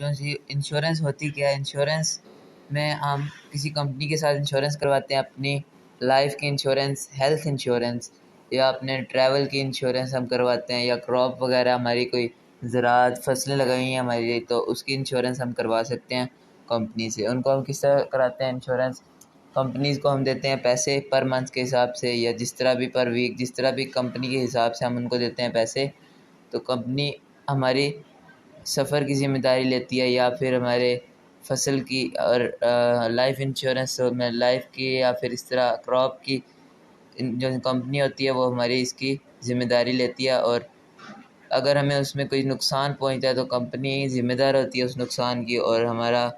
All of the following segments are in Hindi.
जो सी इंश्योरेंस होती क्या है, इंश्योरेंस में हम किसी कंपनी के साथ इंश्योरेंस करवाते हैं, अपनी लाइफ की इंश्योरेंस, हेल्थ इंश्योरेंस, या अपने ट्रैवल की इंश्योरेंस हम करवाते हैं, या क्रॉप वगैरह हमारी कोई ज़राअत फसलें लगाई हैं हमारी तो उसकी इंश्योरेंस हम करवा सकते हैं कंपनी से। उनको हम किस तरह कराते हैं इंश्योरेंस, कंपनीज़ को हम देते हैं पैसे पर मंथ के हिसाब से, या जिस तरह भी पर वीक, जिस तरह भी कंपनी के हिसाब से हम उनको देते हैं पैसे। तो कंपनी हमारी सफ़र की ज़िम्मेदारी लेती है, या फिर हमारे फसल की, और लाइफ इंश्योरेंस में लाइफ की, या फिर इस तरह क्रॉप की जो कंपनी होती है वो हमारी इसकी ज़िम्मेदारी लेती है। और अगर हमें उसमें कोई नुकसान पहुंचता है तो कंपनी ज़िम्मेदार होती है उस नुकसान की, और हमारा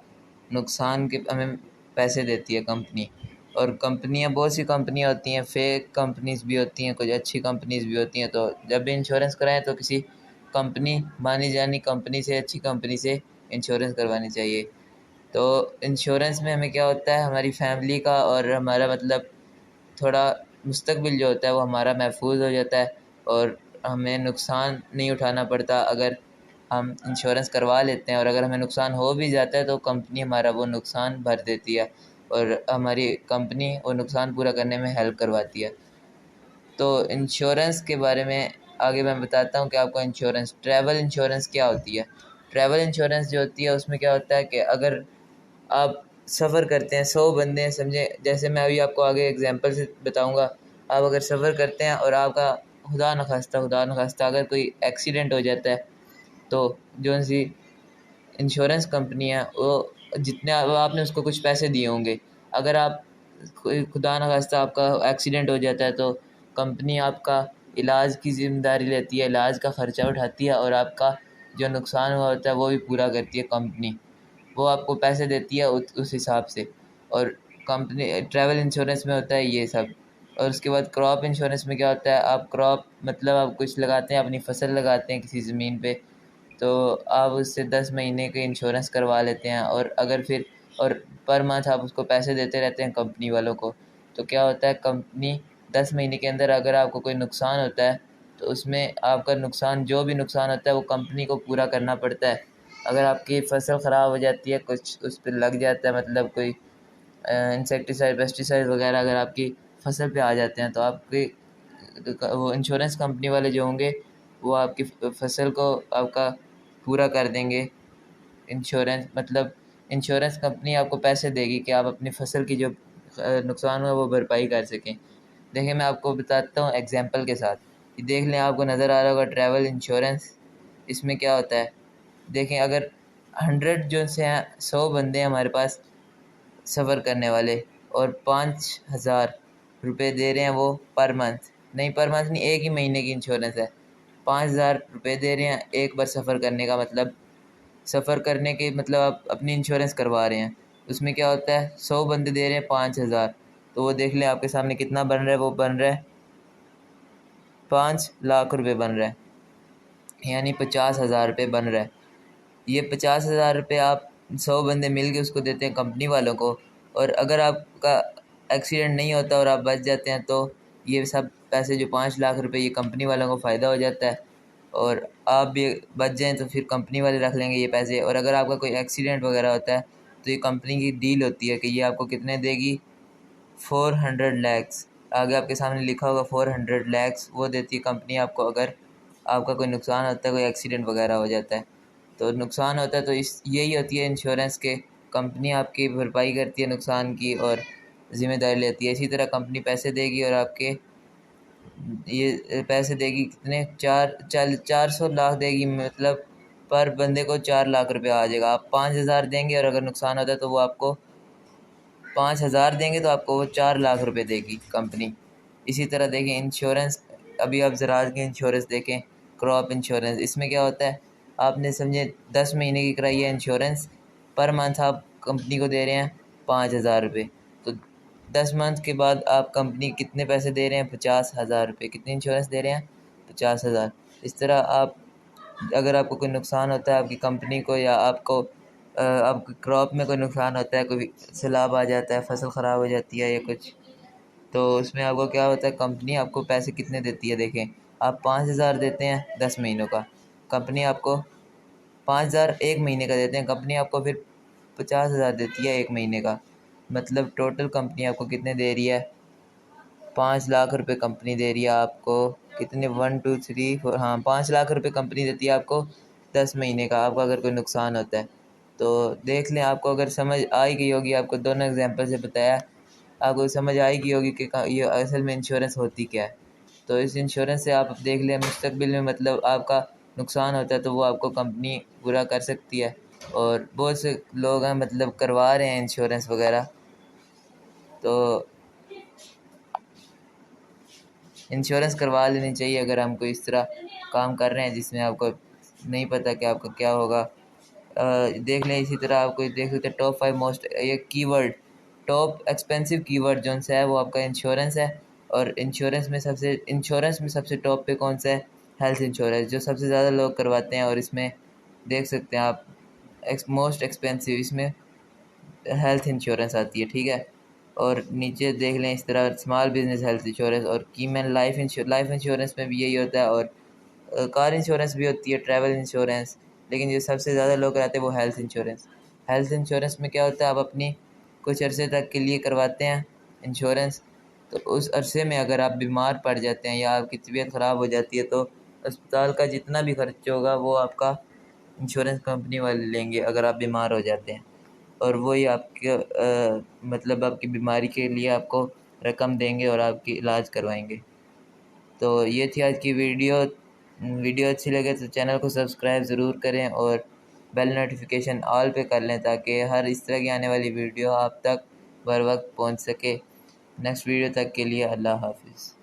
नुकसान के हमें पैसे देती है कंपनी। और कंपनियां, बहुत सी कंपनियां होती हैं, फेक कंपनीज़ भी होती हैं, कुछ अच्छी कंपनीज़ भी होती हैं। तो जब भी इंश्योरेंस कराएं तो किसी कंपनी, मानी जानी कंपनी से, अच्छी कंपनी से इंश्योरेंस करवानी चाहिए। तो इंश्योरेंस में हमें क्या होता है, हमारी फैमिली का और हमारा मतलब थोड़ा मुस्तकबिल जो होता है वो हमारा महफूज हो जाता है, और हमें नुकसान नहीं उठाना पड़ता अगर हम इंश्योरेंस करवा लेते हैं। और अगर हमें नुकसान हो भी जाता है तो कंपनी हमारा वो नुकसान भर देती है, और हमारी कंपनी वो नुकसान पूरा करने में हेल्प करवाती है। तो इंश्योरेंस के बारे में आगे मैं बताता हूँ कि आपको इंश्योरेंस, ट्रैवल इंश्योरेंस क्या होती है। ट्रैवल इंश्योरेंस जो होती है उसमें क्या होता है कि अगर आप सफ़र करते हैं, 100 बंदे हैं समझे, जैसे मैं अभी आपको आगे एग्जांपल से बताऊंगा। आप अगर सफ़र करते हैं और आपका खुदा न खास्ता अगर कोई एक्सीडेंट हो जाता है, तो जो सी इंश्योरेंस कंपनी है वो जितने वो आपने उसको कुछ पैसे दिए होंगे, अगर आप खुदा न खास्ता आपका एक्सीडेंट हो जाता है तो कंपनी आपका इलाज की ज़िम्मेदारी लेती है, इलाज का ख़र्चा उठाती है, और आपका जो नुकसान हुआ होता है वो भी पूरा करती है कंपनी। वो आपको पैसे देती है उस हिसाब से। और कंपनी ट्रैवल इंश्योरेंस में होता है ये सब। और उसके बाद क्रॉप इंश्योरेंस में क्या होता है, आप क्रॉप मतलब आप कुछ लगाते हैं, अपनी फसल लगाते हैं किसी ज़मीन पे, तो आप उससे 10 महीने के इंश्योरेंस करवा लेते हैं। और अगर फिर और पर मंथ आप उसको पैसे देते रहते हैं कंपनी वालों को, तो क्या होता है, कंपनी 10 महीने के अंदर अगर आपको कोई नुकसान होता है तो उसमें आपका नुकसान, जो भी नुकसान होता है वो कंपनी को पूरा करना पड़ता है। अगर आपकी फसल ख़राब हो जाती है, कुछ उस पर लग जाता है, मतलब कोई इंसेक्टिसाइड, पेस्टिसाइड वगैरह अगर आपकी फसल पे आ जाते हैं, तो आपके वो इंश्योरेंस कंपनी वाले जो होंगे वो आपकी फसल को आपका पूरा कर देंगे। इंश्योरेंस मतलब इंश्योरेंस कंपनी आपको पैसे देगी कि आप अपनी फसल की जो नुकसान हुआ वो भरपाई कर सकें। देखिए मैं आपको बताता हूँ एग्जांपल के साथ। ये देख लें, आपको नज़र आ रहा होगा ट्रैवल इंश्योरेंस। इसमें क्या होता है, देखें, अगर 100 जो से हैं, 100 बंदे हैं हमारे पास सफ़र करने वाले, और 5,000 रुपये दे रहे हैं वो पर मंथ, नहीं पर मंथ नहीं, एक ही महीने की इंश्योरेंस है। 5,000 रुपये दे रहे हैं एक बार सफ़र करने का, मतलब सफ़र करने के मतलब आप अपनी इंश्योरेंस करवा रहे हैं। उसमें क्या होता है, 100 बंदे दे रहे हैं 5,000, तो वो देख लें आपके सामने कितना बन रहा है, वो बन रहा है 5 लाख रुपये बन रहा है, यानी 50,000 रुपये बन रहा है। ये 50,000 रुपये आप 100 बंदे मिल के उसको देते हैं कंपनी वालों को। और अगर आपका एक्सीडेंट नहीं होता और आप बच जाते हैं तो ये सब पैसे जो 5 लाख रुपये, ये कंपनी वालों को फ़ायदा हो जाता है। और आप भी बच जाएं तो फिर कंपनी वाले रख लेंगे ये पैसे। और अगर आपका कोई एक्सीडेंट वगैरह होता है तो ये कंपनी की डील होती है कि ये आपको कितने देगी, 400 लैक्स, आगे आपके सामने लिखा होगा 400 लैक्स, वो देती है कंपनी आपको अगर आपका कोई नुकसान होता है, कोई एक्सीडेंट वगैरह हो जाता है। तो नुकसान होता है तो इस यही होती है इंश्योरेंस के, कंपनी आपकी भरपाई करती है नुकसान की और ज़िम्मेदारी लेती है। इसी तरह कंपनी पैसे देगी और आपके ये पैसे देगी कितने, 400 लाख देगी, मतलब पर बंदे को 4 लाख रुपये आ जाएगा। आप 5,000 देंगे और अगर नुकसान होता है तो वो आपको 5,000 देंगे तो आपको वो 4 लाख रुपये देगी कंपनी। इसी तरह देखें इंश्योरेंस, अभी आप ज़राअत की इंश्योरेंस देखें, क्रॉप इंश्योरेंस, इसमें क्या होता है, आपने समझे 10 महीने की कराई है इंश्योरेंस, पर मंथ आप कंपनी को दे रहे हैं 5,000 रुपये। तो 10 मंथ के बाद आप कंपनी कितने पैसे दे रहे हैं, 50,000 रुपये, कितनी इंश्योरेंस दे रहे हैं, 50,000। इस तरह आप, अगर आपको कोई नुकसान होता है आपकी कंपनी को, या आपको आपके क्रॉप में कोई नुकसान होता है, कोई सैलाब आ जाता है, फसल ख़राब हो जाती है या कुछ, तो उसमें आपको क्या होता है, कंपनी आपको पैसे कितने देती है। देखें, आप 5,000 देते हैं 10 महीनों का, कंपनी आपको 5,000 एक महीने का देते हैं, कंपनी आपको फिर 50,000 देती है एक महीने का। मतलब टोटल कंपनी आपको कितने दे रही है, 5 लाख रुपए कंपनी दे रही है आपको। कितने, 1 2 3 4, हाँ 5 लाख रुपए कंपनी देती है आपको 10 महीने का, आपका अगर कोई नुकसान होता है तो। देख लें, आपको अगर समझ आई गई होगी, आपको दोनों एग्जांपल से बताया, आपको समझ आई गई होगी कि ये असल में इंश्योरेंस होती क्या है। तो इस इंश्योरेंस से आप देख लें मुस्तकबिल में, मतलब आपका नुकसान होता है तो वो आपको कंपनी पूरा कर सकती है। और बहुत से लोग हैं मतलब करवा रहे हैं इंश्योरेंस वगैरह। तो इंश्योरेंस करवा लेनी चाहिए अगर हम कोई इस तरह काम कर रहे हैं जिसमें आपको नहीं पता कि आपका क्या होगा। देख लें, इसी तरह आपको देख सकते हैं टॉप 5 मोस्ट, ये कीवर्ड, टॉप एक्सपेंसिव कीवर्ड जो सा है वो आपका इंश्योरेंस है। और इंश्योरेंस में सबसे टॉप पे कौन सा है, हेल्थ इंश्योरेंस, जो सबसे ज़्यादा लोग करवाते हैं। और इसमें देख सकते हैं आप मोस्ट एक्सपेंसिव इसमें हेल्थ इंश्योरेंस आती है, ठीक है। और नीचे देख लें इस तरह स्मॉल बिजनेस हेल्थ इंश्योरेंस और कीमैन लाइफ इंश्योरेंस में भी यही होता है। और कार इंश्योरेंस भी होती है, ट्रैवल इंश्योरेंस। लेकिन जो सबसे ज़्यादा लोग कराते हैं वो हेल्थ इंश्योरेंस। हेल्थ इंश्योरेंस में क्या होता है, आप अपनी कुछ अरसे तक के लिए करवाते हैं इंश्योरेंस। तो उस अरसे में अगर आप बीमार पड़ जाते हैं या आपकी तबीयत ख़राब हो जाती है तो अस्पताल का जितना भी खर्च होगा वो आपका इंश्योरेंस कंपनी वाले लेंगे अगर आप बीमार हो जाते हैं। और वही आपके मतलब आपकी बीमारी के लिए आपको रकम देंगे और आपकी इलाज करवाएंगे। तो ये थी आज की वीडियो अच्छी लगे तो चैनल को सब्सक्राइब ज़रूर करें और बेल नोटिफिकेशन ऑल पे कर लें ताकि हर इस तरह की आने वाली वीडियो आप तक बर वक्त पहुंच सके। नेक्स्ट वीडियो तक के लिए अल्लाह हाफिज़।